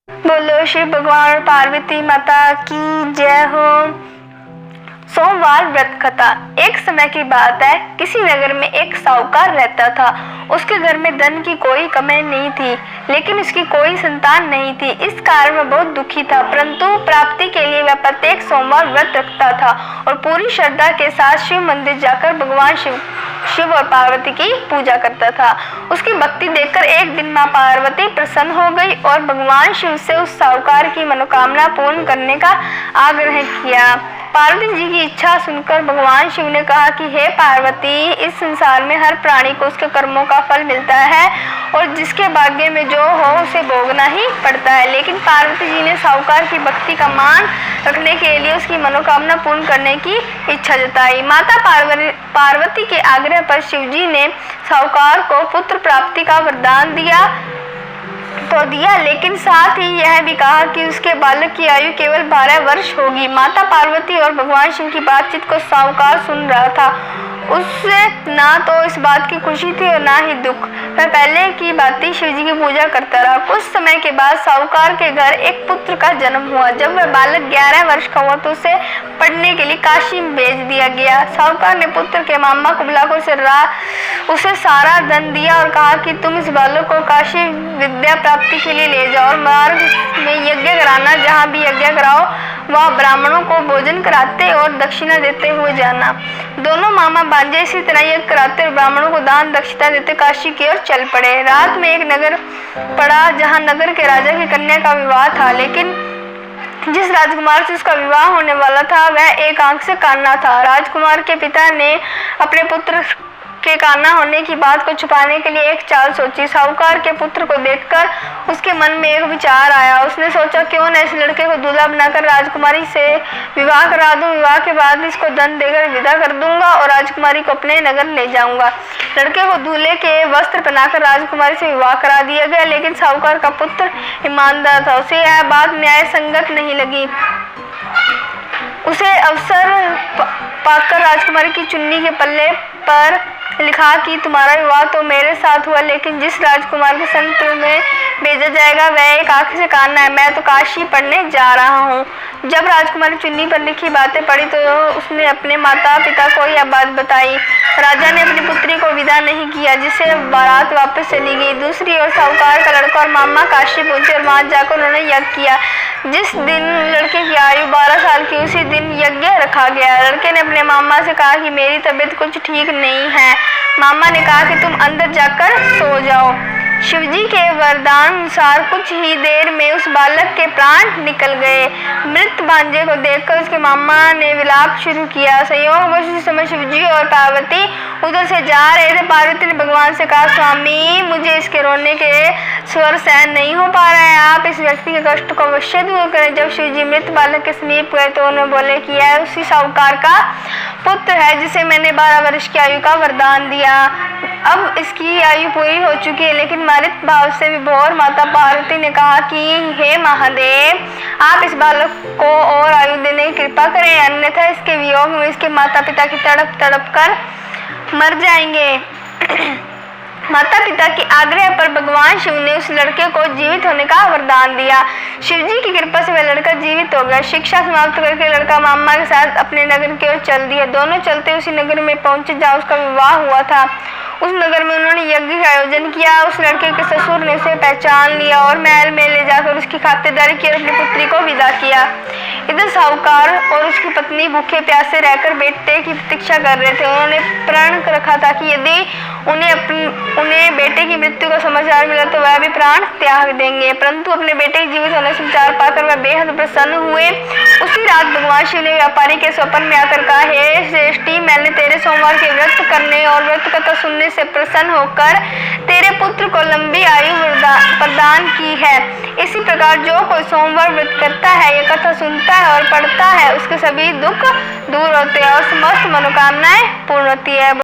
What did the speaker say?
बोलो शिव भगवान और पार्वती माता की जय हो। सोमवार व्रत कथा। एक समय की बात है, किसी नगर में एक साहूकार रहता था। उसके घर में धन की कोई कमी नहीं थी, लेकिन उसकी कोई संतान नहीं थी। इस कारण वह बहुत दुखी था, परंतु प्राप्ति के लिए वह प्रत्येक सोमवार व्रत रखता था और पूरी श्रद्धा के साथ शिव मंदिर जाकर भगवान शिव और पार्वती की पूजा करता था। उसकी भक्ति देखकर एक दिन मां पार्वती प्रसन्न हो गई और भगवान शिव से उस साहूकार की मनोकामना पूर्ण करने का आग्रह किया। पार्वती जी की इच्छा सुनकर भगवान शिव ने कहा कि हे पार्वती, इस संसार में हर प्राणी को उसके कर्मों का फल मिलता है और जिसके भाग्य में जो हो उसे भोगना ही पड़ता है। लेकिन पार्वती जी ने साहूकार की भक्ति का मान रखने के लिए उसकी मनोकामना पूर्ण करने की इच्छा जताई। माता पार्वती के आग्रह पर शिव जी ने साहूकार को पुत्र प्राप्ति का वरदान दिया, लेकिन साथ ही यह भी कहा कि उसके बालक की आयु केवल 12 वर्ष होगी। माता पार्वती और भगवान शिव की बातचीत को साहूकार सुन रहा था। उससे ना तो इस बात की खुशी थी और ना ही दुख। वह पहले की भांति शिव जी की पूजा करता रहा। कुछ समय के बाद साहूकार के घर एक पुत्र का जन्म हुआ। जब वह बालक 11 वर्ष का हुआ तो उसे पढ़ने के लिए काशी में भेज दिया गया। साहूकार ने पुत्र के मामा को बुलाकर उसे सारा धन दिया और कहा कि तुम इस बालक को काशी विद्या प्राप्ति के लिए ले जाओ और मार्ग में यज्ञ कराना। जहाँ भी यज्ञ कराओ वह ब्राह्मणों को भोजन कराते और दक्षिणा देते हुए जाना। दोनों मामा भांजे इसी तरह यज्ञ कराते और ब्राह्मणों को दान दक्षिणा देते काशी की ओर चल पड़े। रात में एक नगर पड़ा जहाँ नगर के राजा की कन्या का विवाह था, लेकिन जिस राजकुमार से उसका विवाह होने वाला था वह एक आंख से काना था। राजकुमार के पिता ने अपने पुत्र के काना होने की बात को छुपाने के लिए एक चाल सोची। साहूकार के पुत्र को देखकर उसके मन में एक विचार आया। उसने सोचा, क्यों न इस लड़के को दूल्हा बनाकर राजकुमारी से विवाह करा दूं। विवाह के बाद इसको धन देकर विदा कर दूंगा और राजकुमारी को अपने नगर ले जाऊंगा। लड़के को दूल्हे के वस्त्र पहनाकर राजकुमारी से विवाह करा दिया गया, लेकिन साहूकार का पुत्र ईमानदार था। उसे यह बात न्याय संगत नहीं लगी। उसे अवसर पाकर राजकुमारी की चुन्नी के पल्ले पर लिखा कि तुम्हारा विवाह तो मेरे साथ हुआ, लेकिन जिस राजकुमार के संग तुम्हें भेजा जाएगा वह एक आंख से काना है। मैं तो काशी पढ़ने जा रहा हूँ। जब राजकुमारी चुन्नी पर लिखी बातें पढ़ी तो उसने अपने माता पिता को यह बात बताई। राजा ने अपनी पुत्री को विदा नहीं किया, जिससे बारात वापस चली गई। दूसरी ओर साहूकार का लड़का और मामा काशी पहुंचे और वहां जाकर उन्होंने यज्ञ किया। जिस दिन लड़के की आयु 12 साल की, उसी दिन यज्ञ रखा गया। लड़के ने अपने मामा से कहा कि मेरी तबीयत कुछ ठीक नहीं है। मामा ने कहा कि तुम अंदर जाकर सो जाओ। शिवजी के वरदान अनुसार कुछ ही देर में उस बालक के प्राण निकल गए। मृत भांजे को देखकर उसके मामा ने विलाप शुरू किया। संयोगवश उस समय शिवजी और पार्वती उधर से जा रहे थे। पार्वती ने भगवान से कहा, स्वामी, मुझे इसके रोने के स्वर सहन नहीं हो पा रहे हैं। आप इस व्यक्ति के कष्ट को अवश्य दूर करें। जब शिवजी मृत बालक के समीप गए तो उन्होंने बोले कि यह उसी साहूकार का पुत्र है जिसे मैंने 12 वर्ष की आयु का वरदान दिया। अब इसकी आयु पूरी हो चुकी है, लेकिन मृत भाव से विभोर माता पार्वती ने कहा कि हे महादेव, आप इस बालक को और आयु देने की कृपा करें, अन्यथा इसके वियोग में इसके माता पिता की तड़प कर मर जाएंगे। माता पिता के आग्रह पर भगवान शिव ने उस लड़के को जीवित होने का वरदान दिया। शिवजी की कृपा से वह लड़का जीवित हो गया। शिक्षा समाप्त करके लड़का मामा के साथ अपने नगर की ओर चल दिया। दोनों चलते उसी नगर में पहुंचे जहाँ उसका विवाह हुआ था। उस नगर में उन्होंने यज्ञ का आयोजन किया। उस लड़के के ससुर ने उसे पहचान लिया और महल में ले जाकर उसकी खातिरदारी की और अपनी पुत्री को विदा किया। इधर साहूकार और उसकी पत्नी भूखे प्यासे रहकर बेटे की प्रतीक्षा कर रहे थे। उन्होंने प्रण रखा था कि यदि उन्हें बेटे की मृत्यु का समाचार मिला तो वह भी प्राण त्याग देंगे, परंतु अपने बेटे के जीवित होने का समाचार पाकर वह बेहद प्रसन्न हुए। उसी रात भगवान शिव ने व्यापारी के स्वप्न में आकर कहा, हे श्रेष्ठी, मैंने तेरे सोमवार के व्रत करने और व्रत कथा सुनने से प्रसन्न होकर तेरे पुत्र को लंबी आयु प्रदान की है। इसी प्रकार जो कोई सोमवार व्रत करता है, ये कथा सुनता है और पढ़ता है, उसके सभी दुख दूर होते हैं और समस्त मनोकामनाएं पूर्ण होती है।